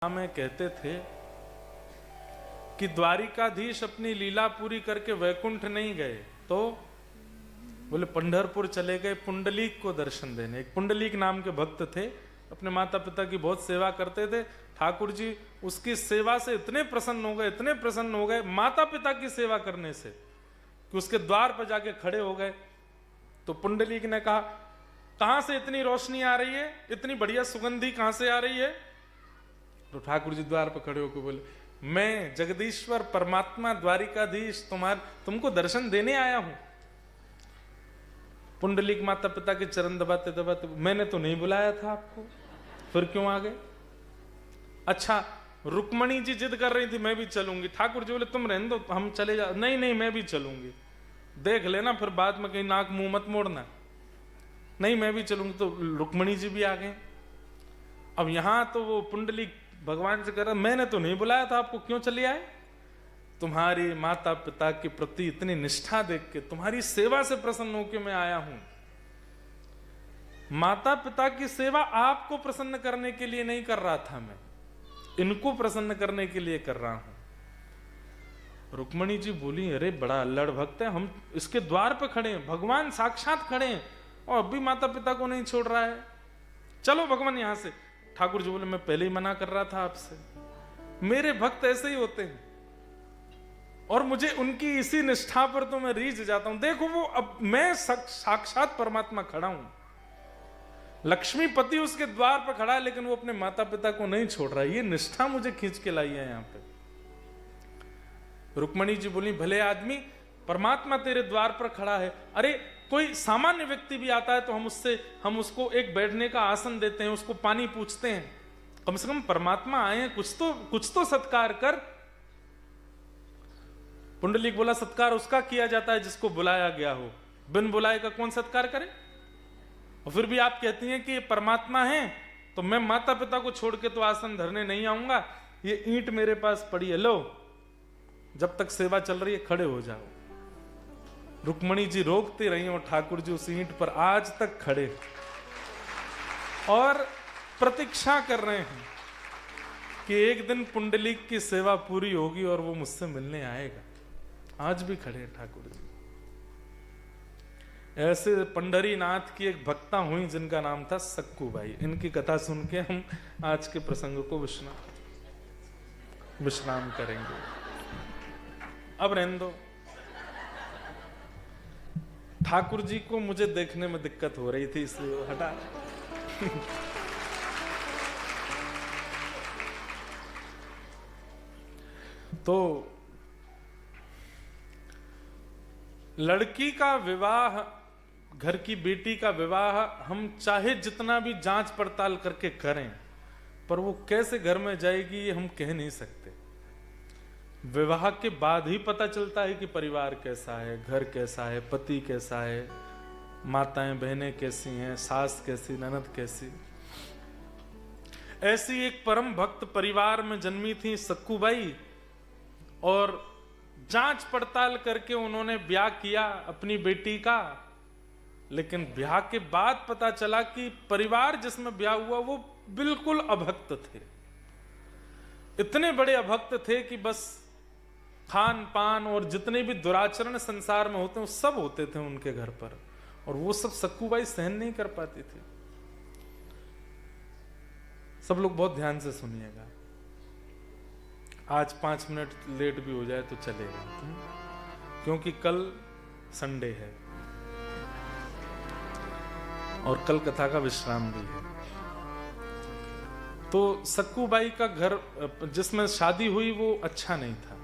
में कहते थे कि द्वारिकाधीश अपनी लीला पूरी करके वैकुंठ नहीं गए, तो बोले पंढरपुर चले गए पुंडलीक को दर्शन देने। एक पुंडलीक नाम के भक्त थे, अपने माता पिता की बहुत सेवा करते थे। ठाकुर जी उसकी सेवा से इतने प्रसन्न हो गए माता पिता की सेवा करने से कि उसके द्वार पर जाके खड़े हो गए। तो पुंडलीक ने कहा, कहां से इतनी रोशनी आ रही है, इतनी बढ़िया सुगंधी कहां से आ रही है? तो ठाकुर जी द्वार पर खड़े होकर बोले, मैं जगदीश्वर परमात्मा द्वारिकाधीश तुमको दर्शन देने आया हूं। पुंडलीक माता पिता के चरण दबाते दबाते, मैंने तो नहीं बुलाया था आपको, फिर क्यों आ गए? अच्छा, रुक्मणी जी जिद कर रही थी मैं भी चलूंगी। ठाकुर जी बोले, तुम रहने दो, हम चले जा। नहीं मैं भी चलूंगी, देख लेना फिर बाद में कहीं नाक मुंह मत मोड़ना। नहीं मैं भी चलूंगी। तो रुक्मणी जी भी आ गए। अब यहां तो वो पुंडलीक भगवान से कह रहा, मैंने तो नहीं बुलाया था आपको, क्यों चले आए? तुम्हारी माता पिता के प्रति इतनी निष्ठा देख के, तुम्हारी सेवा से प्रसन्न होकर मैं आया हूं। माता पिता की सेवा आपको प्रसन्न करने के लिए नहीं कर रहा था, मैं इनको प्रसन्न करने के लिए कर रहा हूं। रुक्मणी जी बोली, अरे बड़ा अल्लड़ भक्त है, हम इसके द्वार पर खड़े हैं, भगवान साक्षात खड़े हैं और अब भी माता पिता को नहीं छोड़ रहा है, चलो भगवान यहां से। ठाकुर जी बोले, मैं पहले ही मना कर रहा था आपसे, मेरे भक्त ऐसे ही होते हैं और मुझे उनकी इसी निष्ठा पर तो मैं रीझ जाता हूं। देखो वो, अब मैं साक्षात परमात्मा खड़ा हूं, लक्ष्मीपति उसके द्वार पर खड़ा है, लेकिन वो अपने माता पिता को नहीं छोड़ रहा है। ये निष्ठा मुझे खींच के लाई है यहां पे। रुक्मणी जी बोली, भले आदमी, परमात्मा तेरे द्वार पर खड़ा है। अरे कोई सामान्य व्यक्ति भी आता है तो हम उसको एक बैठने का आसन देते हैं, उसको पानी पूछते हैं, कम से कम परमात्मा आए हैं, कुछ तो सत्कार कर। पुंडलीक बोला, सत्कार उसका किया जाता है जिसको बुलाया गया हो, बिन बुलाए का कौन सत्कार करे? और फिर भी आप कहती हैं कि ये परमात्मा है, तो मैं माता पिता को छोड़ के तो आसन धरने नहीं आऊंगा। ये ईंट मेरे पास पड़ी है, लो, जब तक सेवा चल रही है खड़े हो जाओ। रुक्मणी जी रोकती रही और ठाकुर जी उस ईंट पर आज तक खड़े और प्रतीक्षा कर रहे हैं कि एक दिन पुंडलीक की सेवा पूरी होगी और वो मुझसे मिलने आएगा। आज भी खड़े हैं ठाकुर जी। ऐसे पंढरी नाथ की एक भक्ता हुई जिनका नाम था सक्कू बाई। इनकी कथा सुन के हम आज के प्रसंग को विश्राम करेंगे। अब रहने दो, ठाकुर जी को मुझे देखने में दिक्कत हो रही थी, इसलिए हटा। तो लड़की का विवाह, घर की बेटी का विवाह हम चाहे जितना भी जांच पड़ताल करके करें, पर वो कैसे घर में जाएगी ये हम कह नहीं सकते। विवाह के बाद ही पता चलता है कि परिवार कैसा है, घर कैसा है, पति कैसा है, माताएं बहनें कैसी हैं, सास कैसी, ननद कैसी। ऐसी एक परम भक्त परिवार में जन्मी थी सक्कूबाई, और जांच पड़ताल करके उन्होंने ब्याह किया अपनी बेटी का। लेकिन ब्याह के बाद पता चला कि परिवार जिसमें ब्याह हुआ वो बिल्कुल अभक्त थे। इतने बड़े अभक्त थे कि बस खान पान और जितने भी दुराचरण संसार में होते हैं वो सब होते थे उनके घर पर, और वो सब सक्कूबाई सहन नहीं कर पाती थी। सब लोग बहुत ध्यान से सुनिएगा, आज 5 मिनट लेट भी हो जाए तो चलेगा, क्योंकि कल संडे है और कल कथा का विश्राम भी है। तो सक्कूबाई का घर जिसमें शादी हुई वो अच्छा नहीं था।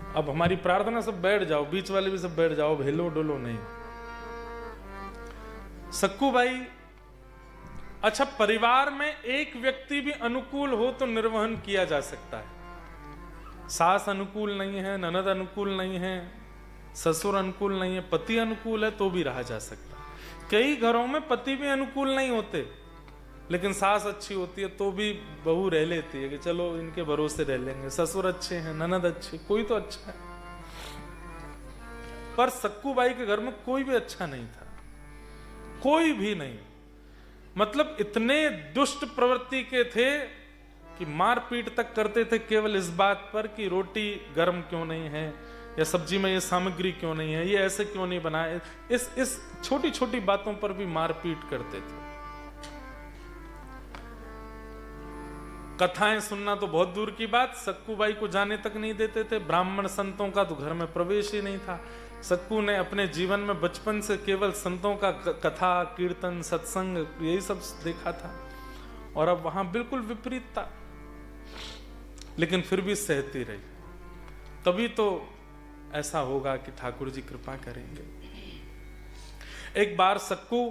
अब हमारी प्रार्थना, सब बैठ जाओ, बीच वाले भी सब बैठ जाओ, भेलो डोलो नहीं। सक्कूबाई, अच्छा परिवार में एक व्यक्ति भी अनुकूल हो तो निर्वहन किया जा सकता है। सास अनुकूल नहीं है, ननद अनुकूल नहीं है, ससुर अनुकूल नहीं है, पति अनुकूल है तो भी रहा जा सकता है। कई घरों में पति भी अनुकूल नहीं होते, लेकिन सास अच्छी होती है तो भी बहू रह लेती है कि चलो इनके भरोसे रह लेंगे। ससुर अच्छे हैं, ननद अच्छी, कोई तो अच्छा है। पर सक्कूबाई के घर में कोई भी अच्छा नहीं था, कोई भी नहीं। मतलब इतने दुष्ट प्रवृत्ति के थे कि मारपीट तक करते थे केवल इस बात पर कि रोटी गर्म क्यों नहीं है, या सब्जी में ये सामग्री क्यों नहीं है, ये ऐसे क्यों नहीं बनाए। इस छोटी छोटी बातों पर भी मारपीट करते थे। कथाएं सुनना तो बहुत दूर की बात, सक्कूबाई को जाने तक नहीं देते थे। ब्राह्मण संतों का तो घर में प्रवेश ही नहीं था। सक्कू ने अपने जीवन में बचपन से केवल संतों का कथा कीर्तन सत्संग यही सब देखा था, और अब वहां बिल्कुल विपरीत था, लेकिन फिर भी सहती रही। तभी तो ऐसा होगा कि ठाकुर जी कृपा करेंगे। एक बार सक्कू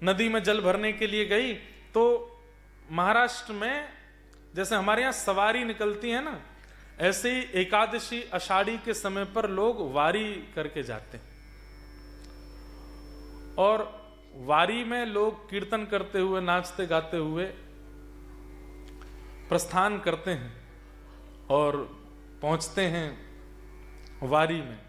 नदी में जल भरने के लिए गई, तो महाराष्ट्र में जैसे हमारे यहां सवारी निकलती है ना, ऐसे ही एकादशी आषाढ़ी के समय पर लोग वारी करके जाते हैं, और वारी में लोग कीर्तन करते हुए नाचते गाते हुए प्रस्थान करते हैं और पहुंचते हैं वारी में।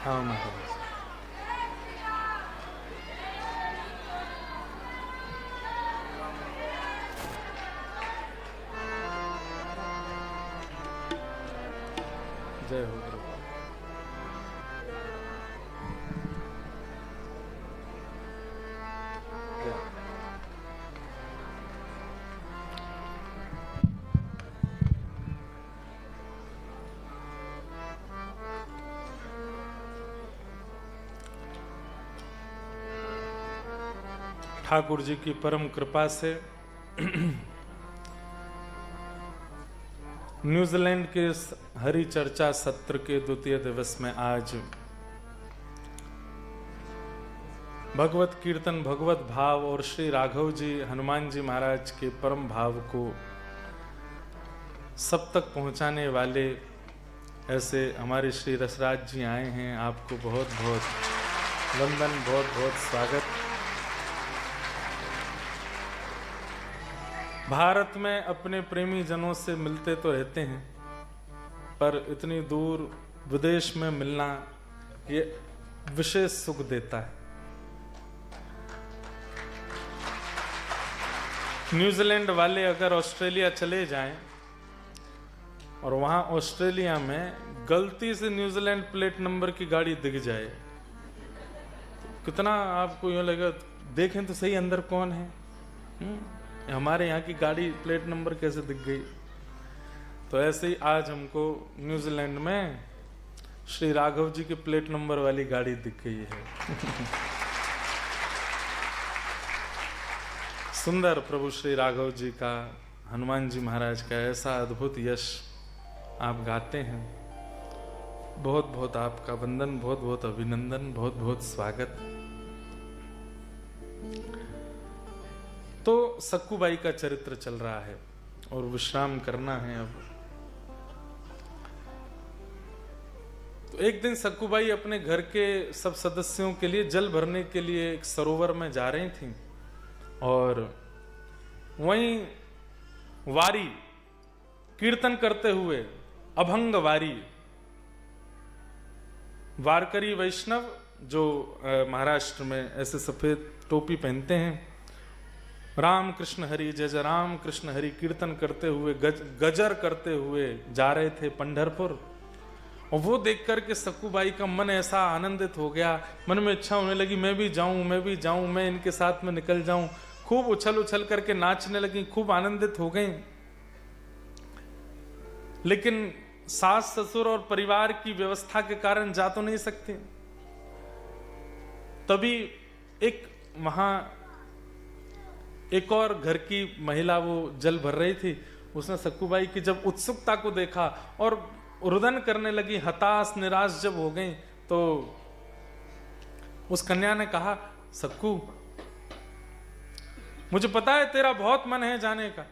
हाँ महाराज, जय हो प्रभु। ठाकुर जी की परम कृपा से न्यूजीलैंड के हरि चर्चा सत्र के द्वितीय दिवस में आज भगवत कीर्तन भगवत भाव और श्री राघव जी हनुमान जी महाराज के परम भाव को सब तक पहुंचाने वाले ऐसे हमारे श्री रसराज जी आए हैं। आपको बहुत बहुत वंदन, बहुत बहुत स्वागत। भारत में अपने प्रेमी जनों से मिलते तो रहते हैं, पर इतनी दूर विदेश में मिलना ये विशेष सुख देता है। न्यूजीलैंड वाले अगर ऑस्ट्रेलिया चले जाएं और वहां ऑस्ट्रेलिया में गलती से न्यूजीलैंड प्लेट नंबर की गाड़ी दिख जाए, तो कितना आपको यूं लगेगा, देखें तो सही अंदर कौन है, हमारे यहाँ की गाड़ी प्लेट नंबर कैसे दिख गई। तो ऐसे ही आज हमको न्यूजीलैंड में श्री राघव जी की प्लेट नंबर वाली गाड़ी दिख गई है। सुंदर प्रभु श्री राघव जी का, हनुमान जी महाराज का ऐसा अद्भुत यश आप गाते हैं। बहुत बहुत आपका वंदन, बहुत बहुत अभिनंदन, बहुत बहुत स्वागत। तो सक्कूबाई का चरित्र चल रहा है और विश्राम करना है अब। तो एक दिन सक्कूबाई अपने घर के सब सदस्यों के लिए जल भरने के लिए एक सरोवर में जा रही थी, और वहीं वारी कीर्तन करते हुए अभंग वारी, वारकरी वैष्णव जो महाराष्ट्र में ऐसे सफेद टोपी पहनते हैं, राम कृष्ण हरि जय जय राम कृष्ण हरि कीर्तन करते हुए गजर करते हुए जा रहे थे पंढरपुर। और वो देख करके सक्कूबाई का मन ऐसा आनंदित हो गया, मन में इच्छा होने लगी मैं भी जाऊं, मैं भी जाऊं, मैं इनके साथ में निकल जाऊं। खूब उछल उछल करके नाचने लगी, खूब आनंदित हो गई। लेकिन सास ससुर और परिवार की व्यवस्था के कारण जा तो नहीं सकते। तभी वहां एक और घर की महिला वो जल भर रही थी, उसने सक्कूबाई की जब उत्सुकता को देखा और रुदन करने लगी, हताश निराश जब हो गई, तो उस कन्या ने कहा, सक्कू मुझे पता है तेरा बहुत मन है जाने का,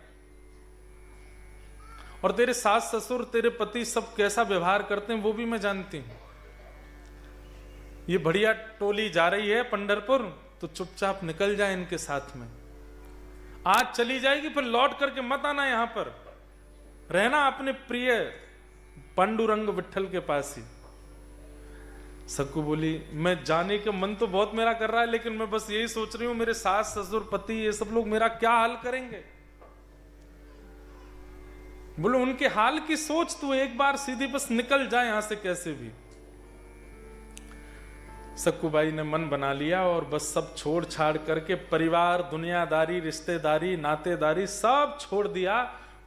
और तेरे सास ससुर तेरे पति सब कैसा व्यवहार करते हैं वो भी मैं जानती हूं, ये बढ़िया टोली जा रही है पंढरपुर, तो चुपचाप निकल जाए इनके साथ में। आज चली जाएगी फिर लौट करके मत आना, यहां पर रहना अपने प्रिय पांडुरंग विठल के पास ही। सक्कू बोली मैं जाने का मन तो बहुत मेरा कर रहा है, लेकिन मैं बस यही सोच रही हूं मेरे सास ससुर पति ये सब लोग मेरा क्या हाल करेंगे। बोलो उनके हाल की सोच तू, एक बार सीधी बस निकल जाए यहां से कैसे भी। सक्कू बाई ने मन बना लिया और बस सब छोड़ छाड़ करके परिवार, दुनियादारी, रिश्तेदारी, नातेदारी सब छोड़ दिया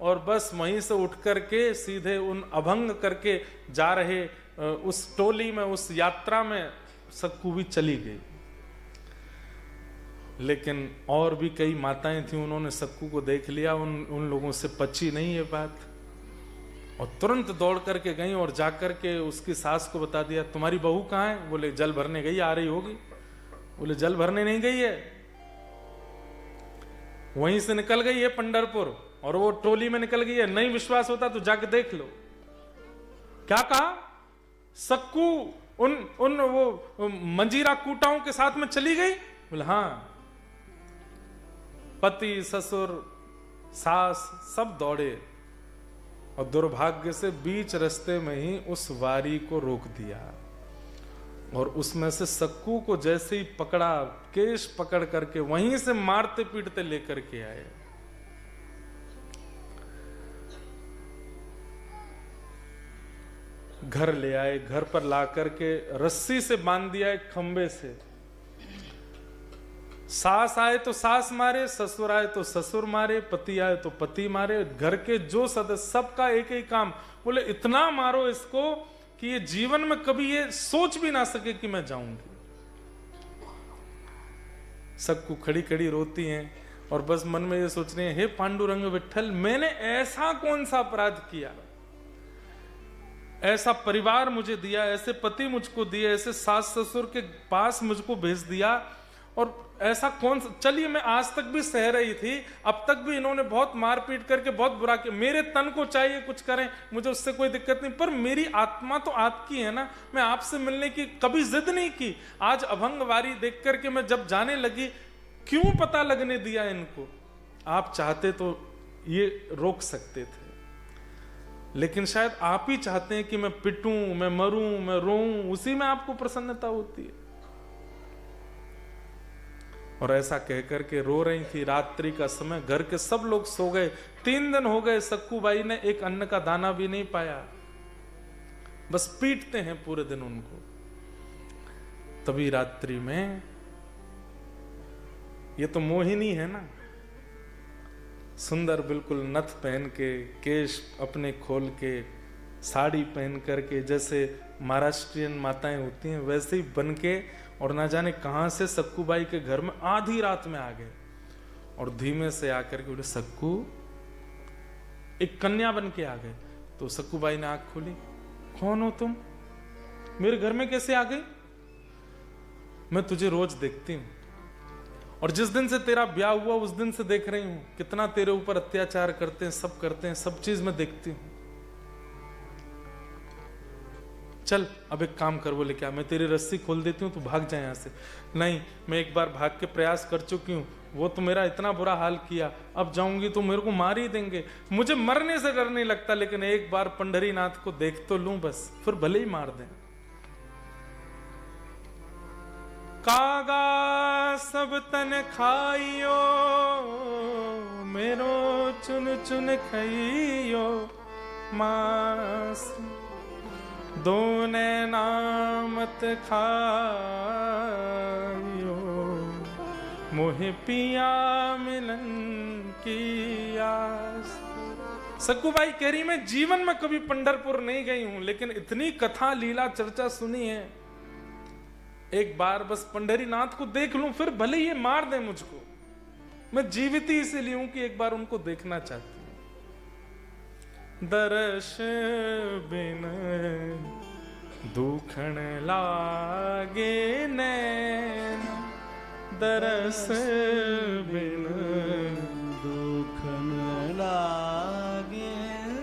और बस वहीं से उठ करके सीधे उन अभंग करके जा रहे उस टोली में, उस यात्रा में सक्कू भी चली गई। लेकिन और भी कई माताएं थी, उन्होंने सक्कू को देख लिया, उन लोगों से पची नहीं ये बात और तुरंत दौड़ करके गई और जाकर के उसकी सास को बता दिया तुम्हारी बहू कहाँ है। बोले जल भरने गई, आ रही होगी। बोले जल भरने नहीं गई है, वहीं से निकल गई है पंढरपुर और वो टोली में निकल गई है। नहीं विश्वास होता तो जाके देख लो। क्या कहा? सक्कू उन वो मंजीरा कूटाओं के साथ में चली गई। बोले हाँ। पति, ससुर, सास सब दौड़े और दुर्भाग्य से बीच रास्ते में ही उस वारी को रोक दिया और उसमें से सक्कू को जैसे ही पकड़ा, केश पकड़ करके वहीं से मारते पीटते लेकर के आए। घर ले आए, घर पर ला करके रस्सी से बांध दिया एक खंबे से। सास आए तो सास मारे, ससुर आए तो ससुर मारे, पति आए तो पति मारे, घर के जो सदस्य सबका एक ही काम। बोले इतना मारो इसको कि ये जीवन में कभी ये सोच भी ना सके कि मैं जाऊंगी। सक्कू खड़ी खड़ी रोती हैं और बस मन में ये सोच रही है हे पांडुरंग विठल, मैंने ऐसा कौन सा अपराध किया, ऐसा परिवार मुझे दिया, ऐसे पति मुझको दिए, ऐसे सास ससुर के पास मुझको भेज दिया और ऐसा कौन सा। चलिए मैं आज तक भी सह रही थी, अब तक भी इन्होंने बहुत मारपीट करके बहुत बुरा किया, मेरे तन को चाहिए कुछ करें, मुझे उससे कोई दिक्कत नहीं, पर मेरी आत्मा तो आपकी है ना, मैं आपसे मिलने की कभी जिद नहीं की। आज अभंगवारी देख करके मैं जब जाने लगी, क्यों पता लगने दिया इनको। आप चाहते तो ये रोक सकते थे, लेकिन शायद आप ही चाहते हैं कि मैं पिटूं, मैं मरूं, मैं रोऊं, उसी में आपको प्रसन्नता होती है। और ऐसा कहकर के रो रही थी। रात्रि का समय, घर के सब लोग सो गए। 3 दिन हो गए, सक्कू बाई ने एक अन्न का दाना भी नहीं पाया, बस पीटते हैं पूरे दिन उनको। तभी रात्रि में, ये तो मोहिनी है ना, सुंदर बिल्कुल नथ पहन के, केश अपने खोल के, साड़ी पहन करके, जैसे महाराष्ट्रियन माताएं होती हैं वैसे ही बन के, और ना जाने कहां से सक्कू बाई के घर में आधी रात में आ गए और धीमे से आकर के बोले सक्कू, एक कन्या बन के आ गए। तो सक्कू बाई ने आंख खोली, कौन हो तुम, मेरे घर में कैसे आ गई? मैं तुझे रोज देखती हूं और जिस दिन से तेरा ब्याह हुआ उस दिन से देख रही हूं, कितना तेरे ऊपर अत्याचार करते हैं, सब करते हैं, सब चीज मैं देखती हूं। चल अब एक काम कर। बोले क्या? मैं तेरी रस्सी खोल देती हूँ, तू भाग जाए यहाँ से। नहीं, मैं एक बार भाग के प्रयास कर चुकी हूँ, वो तो मेरा इतना बुरा हाल किया, अब जाऊंगी तो मेरे को मार ही देंगे। मुझे मरने से डर नहीं लगता, लेकिन एक बार पंढरीनाथ को देख तो लूं बस, फिर भले ही मार दें। कागा सब तन खाइयो, मेरो चुन चुन खाइयो मांस, दोने नामत खायो, मोहे पिया मिलन की आस। सक्कू बाई कह रही मैं जीवन में कभी पंढरपुर नहीं गई हूं, लेकिन इतनी कथा लीला चर्चा सुनी है, एक बार बस पंढरीनाथ को देख लूं, फिर भले ये मार दे मुझको, मैं जीवित ही इसीलिए हूं कि एक बार उनको देखना चाहती हूं। दर्श बिन दुखण लागे नैन, दरस बिन दुखण लागे।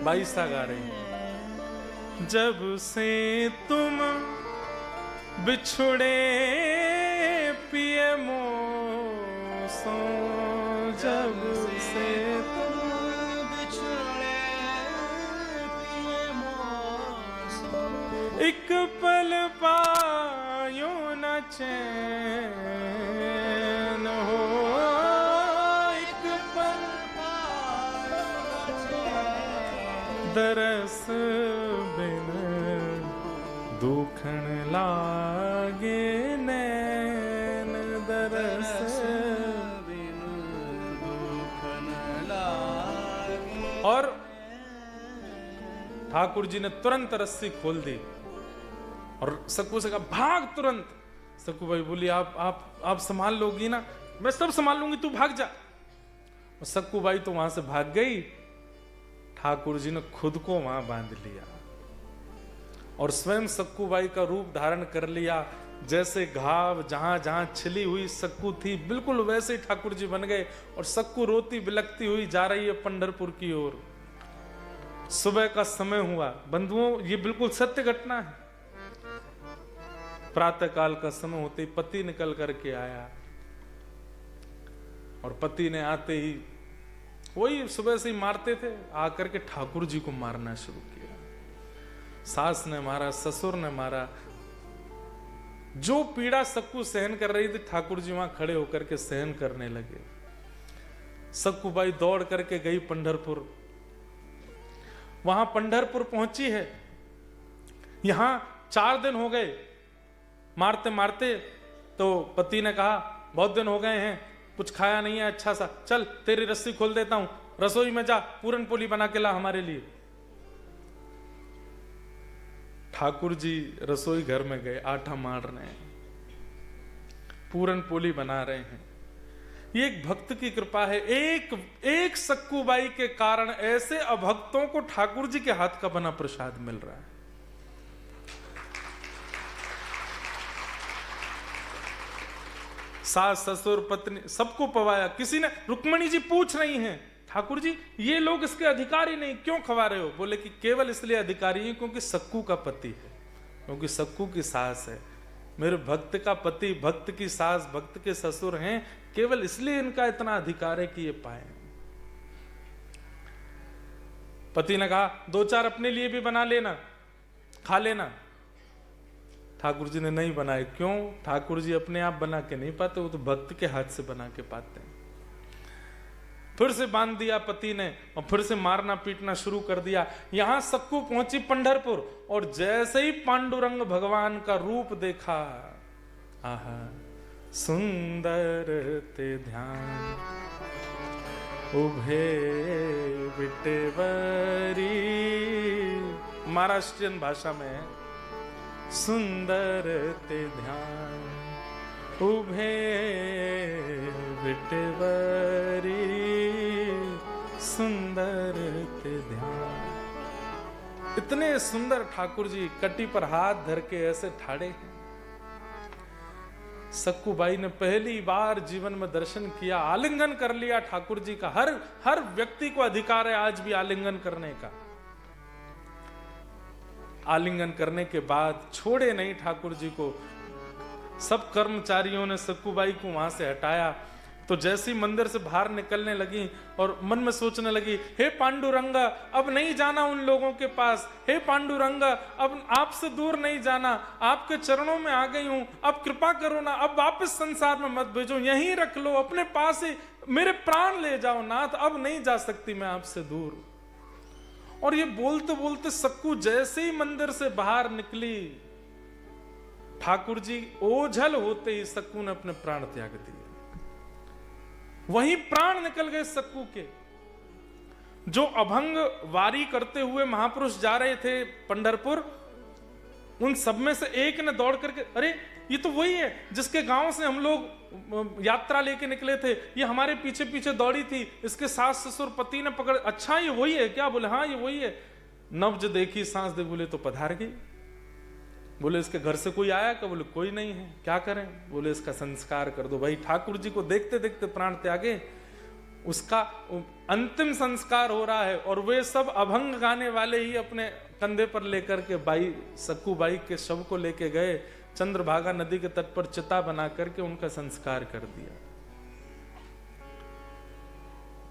बाईसा गा रहे हैं। जब से तुम बिछुड़े पिए मोसो जब से तुम बिछुड़े पिए मोसो, एक पल पायो न चैन हो, एक पल पायो न चैन, दरस बिन दुखन लागे नैन, दरस बिन दुखन लागे। और ठाकुर जी ने तुरंत रस्सी खोल दी और सक्कू से कहा भाग तुरंत। सक्कू भाई बोली आप संभाल लोगी ना? मैं सब संभाल लूंगी, तू भाग जा। और सक्कू बाई तो वहां से भाग गई। ठाकुर जी ने खुद को वहां बांध लिया और स्वयं सक्कू बाई का रूप धारण कर लिया। जैसे घाव जहां जहां छिली हुई सक्कू थी, बिल्कुल वैसे ही ठाकुर जी बन गए। और सक्कू रोती बिलखती हुई जा रही है पंढरपुर की ओर। सुबह का समय हुआ। बंधुओं, ये बिल्कुल सत्य घटना है। प्रातः काल का समय होते ही पति निकल करके आया और पति ने आते ही वही सुबह से ही मारते थे, आकर के ठाकुर जी को मारना शुरू किया। सास ने मारा, ससुर ने मारा। जो पीड़ा सक्कू सहन कर रही थी, ठाकुर जी वहां खड़े होकर के सहन करने लगे। सक्कू बाई दौड़ करके गई पंढरपुर। वहां पंढरपुर पहुंची है। यहां 4 दिन हो गए मारते मारते। तो पति ने कहा बहुत दिन हो गए हैं, कुछ खाया नहीं है अच्छा सा, चल तेरी रस्सी खोल देता हूं, रसोई में जा, पूरन पोली बना के ला हमारे लिए। ठाकुर जी रसोई घर में गए, आटा मार रहे हैं, पूरन पोली बना रहे हैं। ये एक भक्त की कृपा है। एक सक्कू बाई के कारण ऐसे अभक्तों को ठाकुर जी के हाथ का बना प्रसाद मिल रहा है। सास ससुर पत्नी सबको पवाया। किसी ने, रुक्मणी जी पूछ रही हैं ठाकुर जी ये लोग इसके अधिकारी नहीं, क्यों खवा रहे हो? बोले कि केवल इसलिए अधिकारी है क्योंकि सक्कू का पति है, क्योंकि सक्कू की सास है। मेरे भक्त का पति, भक्त की सास, भक्त के ससुर हैं, केवल इसलिए इनका इतना अधिकार है कि ये पाए। पति ने कहा 2-4 अपने लिए भी बना लेना, खा लेना। ठाकुर जी ने नहीं बनाए। क्यों? ठाकुर जी अपने आप बना के नहीं पाते, वो तो भक्त के हाथ से बना के पाते हैं। फिर से बांध दिया पति ने और फिर से मारना पीटना शुरू कर दिया। यहां सक्कू पहुंची पंढरपुर और जैसे ही पांडुरंग भगवान का रूप देखा, आहा सुंदर ते ध्यान उभे विटेवरी, महाराष्ट्रियन भाषा में सुंदर ते ध्यान उभे विटेवरी, सुंदर ते ध्यान। इतने सुंदर ठाकुर जी कटी पर हाथ धर के ऐसे ठाड़े हैं। सक्कू बाई ने पहली बार जीवन में दर्शन किया, आलिंगन कर लिया ठाकुर जी का। हर व्यक्ति को अधिकार है आज भी आलिंगन करने का। आलिंगन करने के बाद छोड़े नहीं ठाकुर जी को। सब कर्मचारियों ने सक्कू बाई को वहां से हटाया। तो जैसी मंदिर से बाहर निकलने लगी और मन में सोचने लगी, हे पांडुरंगा अब नहीं जाना उन लोगों के पास, हे पांडुरंगा अब आपसे दूर नहीं जाना, आपके चरणों में आ गई हूं, अब कृपा करो ना, अब वापस संसार में मत भेजो, यहीं रख लो, अपने पास ही मेरे प्राण ले जाओ नाथ, अब नहीं जा सकती मैं आपसे दूर। और ये बोलते बोलते सक्कू जैसे ही मंदिर से बाहर निकली, ठाकुर जी ओझल होते ही सक्कू ने अपने प्राण त्याग दिए। वहीं प्राण निकल गए सक्कू के। जो अभंग वारी करते हुए महापुरुष जा रहे थे पंढरपुर, उन सब में से एक ने दौड़ करके, अरे ये तो वही है जिसके गांव से हम लोग यात्रा लेके निकले थे, ये हमारे पीछे पीछे दौड़ी थी, इसके सास ससुर पति ने पकड़, अच्छा ये वही है क्या? बोले हाँ ये वही है। नब्ज देखी सांस दे, बोले तो पधार गई। बोले इसके घर से कोई आया क्या? बोले कोई नहीं है, क्या करें? बोले इसका संस्कार कर दो। भाई ठाकुर जी को देखते देखते प्राण त्यागे, उसका अंतिम संस्कार हो रहा है और वे सब अभंग गाने वाले ही अपने कंधे पर लेकर के बाई सक्कू बाई के शव को लेके गए। चंद्रभागा नदी के तट पर चिता बना करके उनका संस्कार कर दिया।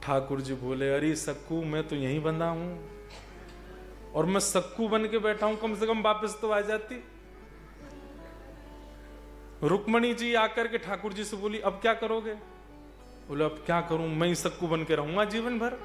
ठाकुर जी बोले, अरे सक्कू, मैं तो यहीं बंधा हूं और मैं सक्कू बन के बैठा हूं, कम से कम वापस तो आ जाती। रुक्मणी जी आकर के ठाकुर जी से बोली, अब क्या करोगे? बोले, अब क्या करूं, मैं ही सक्कू बन के रहूंगा जीवन भर।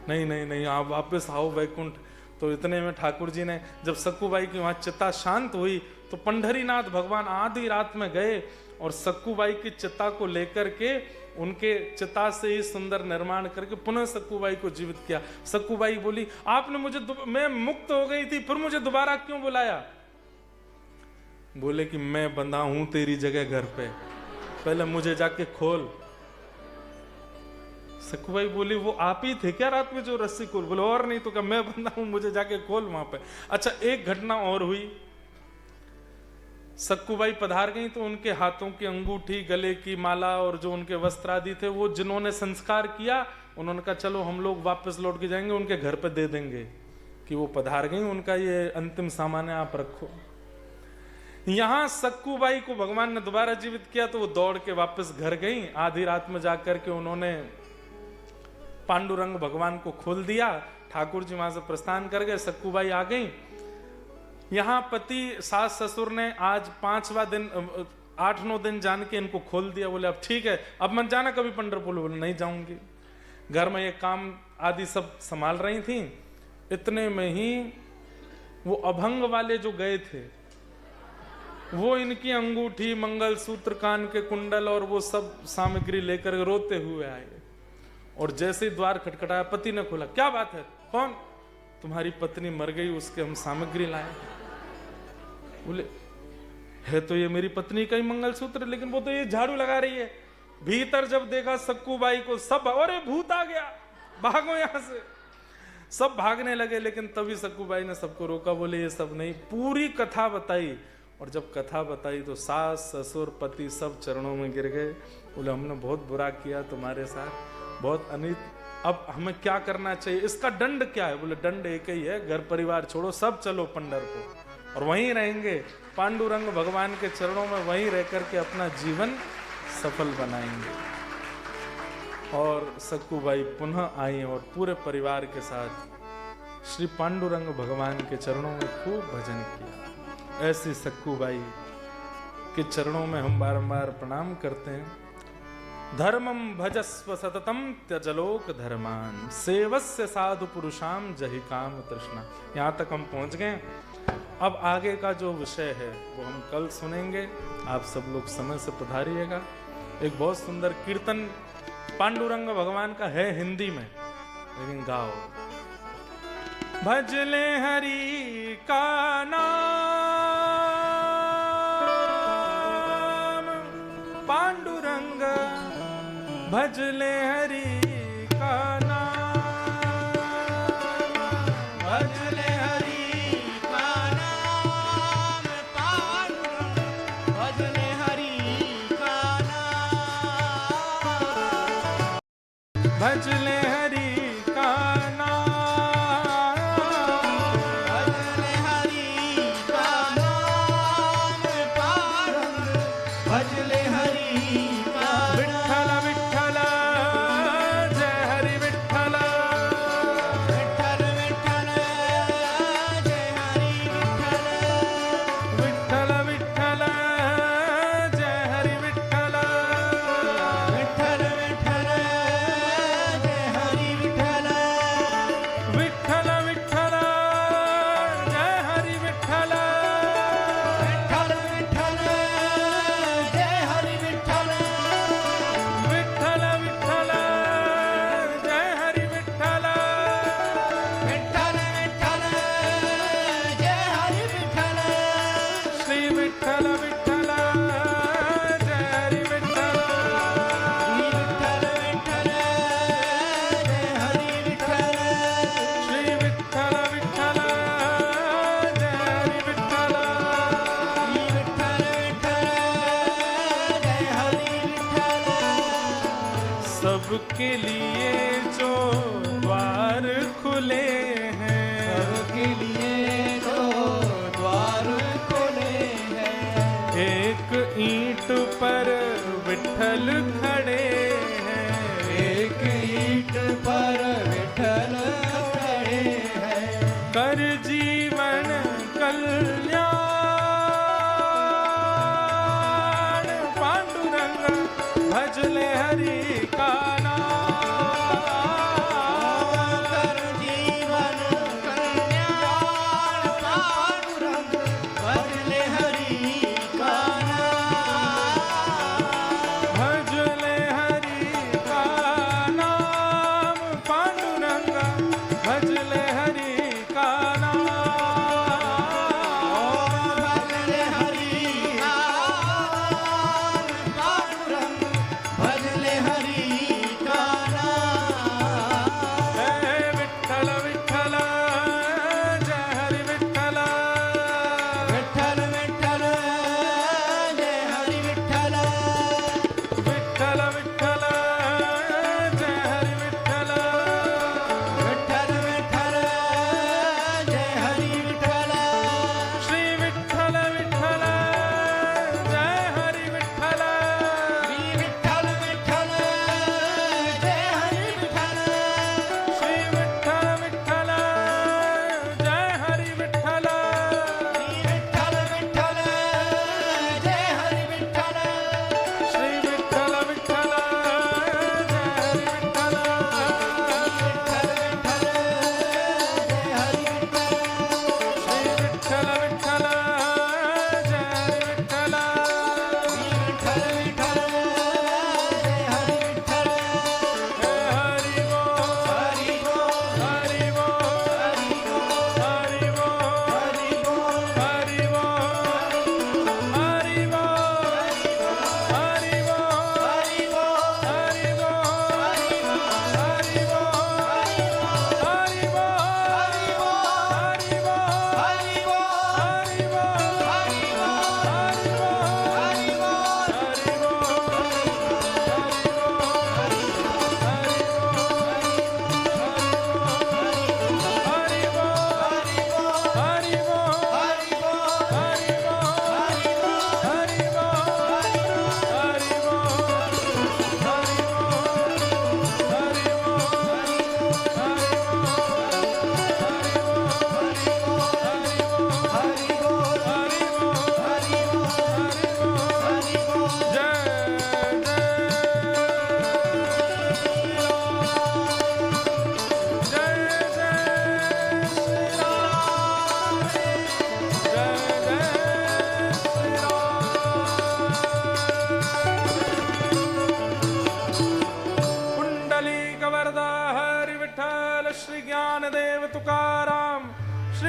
नहीं नहीं नहीं, आप वापस आओ वैकुंठ। तो इतने में ठाकुर जी ने, जब सक्कूबाई की वहां चिता शांत हुई तो पंढरीनाथ भगवान आधी रात में गए और सक्कूबाई की चिता को लेकर के उनके चिता से ही सुंदर निर्माण करके पुनः सक्कूबाई को जीवित किया। सक्कूबाई बोली, आपने मुझे, मैं मुक्त हो गई थी, फिर मुझे दोबारा क्यों बुलाया? बोले कि मैं बंधा हूं तेरी जगह घर पे, पहले मुझे जाके खोल। सक्कूबाई बोली, वो आप ही थे क्या रात में जो रस्सी खोल? बोले, और नहीं तो क्या, मैं बंधा हूं, मुझे जाके खोल वहां पे। अच्छा, एक घटना और हुई। सक्कूबाई पधार गई तो उनके हाथों की अंगूठी, गले की माला और जो उनके वस्त्र आदि थे, वो जिन्होंने संस्कार किया, उन्होंने कहा चलो हम लोग वापस लौट के जाएंगे, उनके घर पे दे देंगे कि वो पधार गई, उनका ये अंतिम सामान है, आप रखो। यहां सक्कूबाई को भगवान ने दोबारा जीवित किया तो वो दौड़ के वापस घर गई। आधी रात में जाकर के उन्होंने पांडुरंग भगवान को खोल दिया। ठाकुर जी वहां से प्रस्थान कर गए, सक्कूबाई आ गई। यहां पति सास ससुर ने आज 5वां दिन, 8-9 दिन जान के इनको खोल दिया। बोले, अब ठीक है, अब मत जाना कभी पंढरपुर। बोले, नहीं जाऊंगी। घर में ये काम आदि सब संभाल रही थी। इतने में ही वो अभंग वाले जो गए थे, वो इनकी अंगूठी, मंगलसूत्र, कान के कुंडल और वो सब सामग्री लेकर रोते हुए आए। और जैसे ही द्वार खटखटाया, पति ने खोला। क्या बात है? कौन? तुम्हारी पत्नी मर गई, उसके हम सामग्री लाए। बोले, है तो ये मेरी पत्नी का ही मंगलसूत्र, लेकिन वो तो ये झाड़ू लगा रही है। भीतर जब देखा सक्कूबाई को, सब, अरे भूत आ गया, भागो यहां से। सब भागने लगे, लेकिन तभी सक्कूबाई ने सबको रोका। बोले, ये सब नहीं। पूरी कथा बताई। और जब कथा बताई तो सास ससुर पति सब चरणों में गिर गए। बोले, हमने बहुत बुरा किया तुम्हारे साथ, बहुत अनित, अब हमें क्या करना चाहिए, इसका दंड क्या है? बोले, दंड एक ही है, घर परिवार छोड़ो, सब चलो पंढरपुर और वहीं रहेंगे, पांडुरंग भगवान के चरणों में वहीं रह करके अपना जीवन सफल बनाएंगे। और सक्कूबाई पुनः आई और पूरे परिवार के साथ श्री पांडुरंग भगवान के चरणों में खूब भजन किया। ऐसी सक्कूबाई के चरणों में हम बारंबार प्रणाम करते हैं। धर्मम भजस्व सततम त्यजलोक धर्मान, सेवस्य साधु पुरुषाम जहि काम तृष्णा। यहाँ तक हम पहुँच गए। अब आगे का जो विषय है वो हम कल सुनेंगे। आप सब लोग समय से पधारिएगा। एक बहुत सुंदर कीर्तन पांडुरंग भगवान का है हिंदी में, लेकिन गाओ। भजले हरि का नाम पांडुरंग, भजले हरि का नाम, भजले हरि का नाम पांडुरंग, भजले हरि का नाम, भजले हरि का नाम, भजले हरि का नाम पांडुरंग, भजले हरि का विठ्ठल विठ्ठल जय हरि विठ्ठल, विठ्ठल विठ्ठल जय हरि विठ्ठल, विठ्ठल विठ्ठल जय हरि विठ्ठल, विठ्ठल विठ्ठल जय हरि विठ्ठल, विठ्ठल विठ्ठल जय हरि विठ्ठल, विठ्ठल विठ्ठल जय हरि विठ्ठल, विठ्ठल विठ्ठल जय हरि विठ्ठल, विठ्ठल विठ्ठल जय हरि विठ्ठल, श्री विठ्ठल विठ्ठल जय हरि विठ्ठल, विठ्ठल विठ्ठल जय हरि विठ्ठल, श्री विठ्ठल विठ्ठल जय हरि विठ्ठल, विठ्ठल विठ्ठल जय हरि विठ्ठल। सबके लिए जो द्वार खुले हैं, सबके लिए जो द्वार खुले हैं, ईंट पर विठल खड़े हैं, एक ईंट पर विठल खड़े हैं, कर जीवन कल्याण पांडुरंग भजले हरि का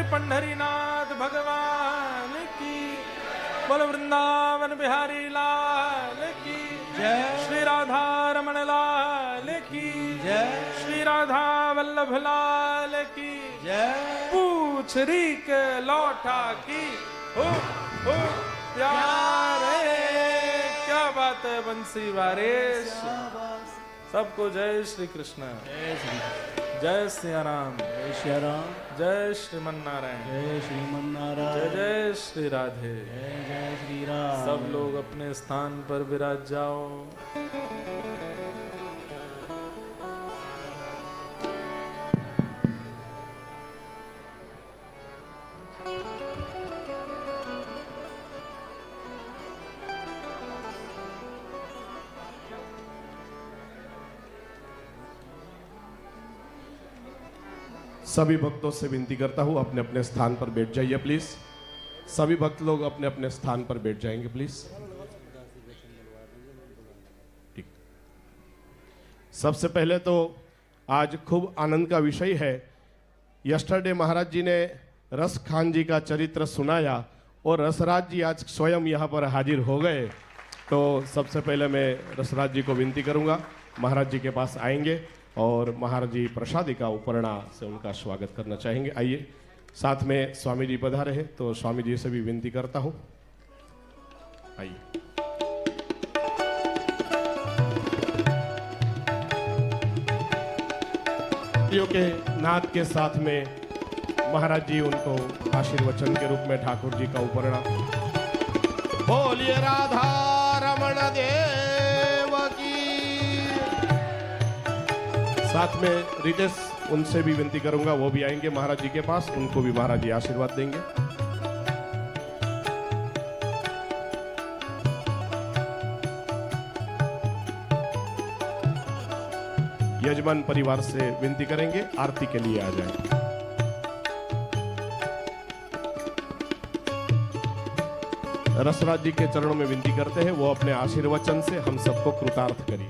पंढरीनाथ भगवान की, बोल वृंदावन बिहारी लाल की जय, श्री राधा रमण लाल की जय, श्री राधा वल्लभ लाल की जय, पूछ रीक लौटा की हो प्यारे, क्या बात है बंसी वारेश। सबको जय श्री कृष्ण, जय सिया राम, जय श्री राम, जय श्रीमन नारायण, जय श्रीमन नारायण, जय जय श्री राधे, जय जय श्री राम। सब लोग अपने स्थान पर विराज जाओ। सभी भक्तों से विनती करता हूं अपने अपने स्थान पर बैठ जाइए प्लीज। सभी भक्त लोग अपने अपने स्थान पर बैठ जाएंगे प्लीज। ठीक। सबसे पहले तो आज खूब आनंद का विषय है। यस्टरडे महाराज जी ने रस खान जी का चरित्र सुनाया और रसराज जी आज स्वयं यहाँ पर हाजिर हो गए। तो सबसे पहले मैं रसराज जी को विनती करूंगा, महाराज जी के पास आएंगे और महाराज जी प्रसादिका उपरणा से उनका स्वागत करना चाहेंगे। आइए, साथ में स्वामी जी पधारे हैं तो स्वामी जी से भी विनती करता हूं, आइए। के नाथ के साथ में महाराज जी उनको आशीर्वचन के रूप में ठाकुर जी का उपरणा। बोलिए राधा रमण देव की। साथ में रितेश, उनसे भी विनती करूंगा, वो भी आएंगे महाराज जी के पास, उनको भी महाराज जी आशीर्वाद देंगे। यजमान परिवार से विनती करेंगे आरती के लिए आ जाए। रसराज जी के चरणों में विनती करते हैं, वो अपने आशीर्वचन से हम सबको कृतार्थ करिए।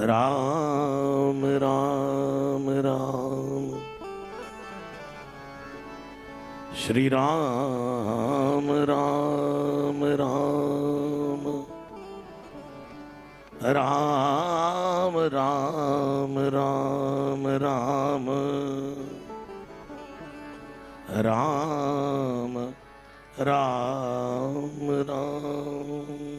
राम राम राम, श्री राम राम राम, राम राम राम राम, राम राम राम।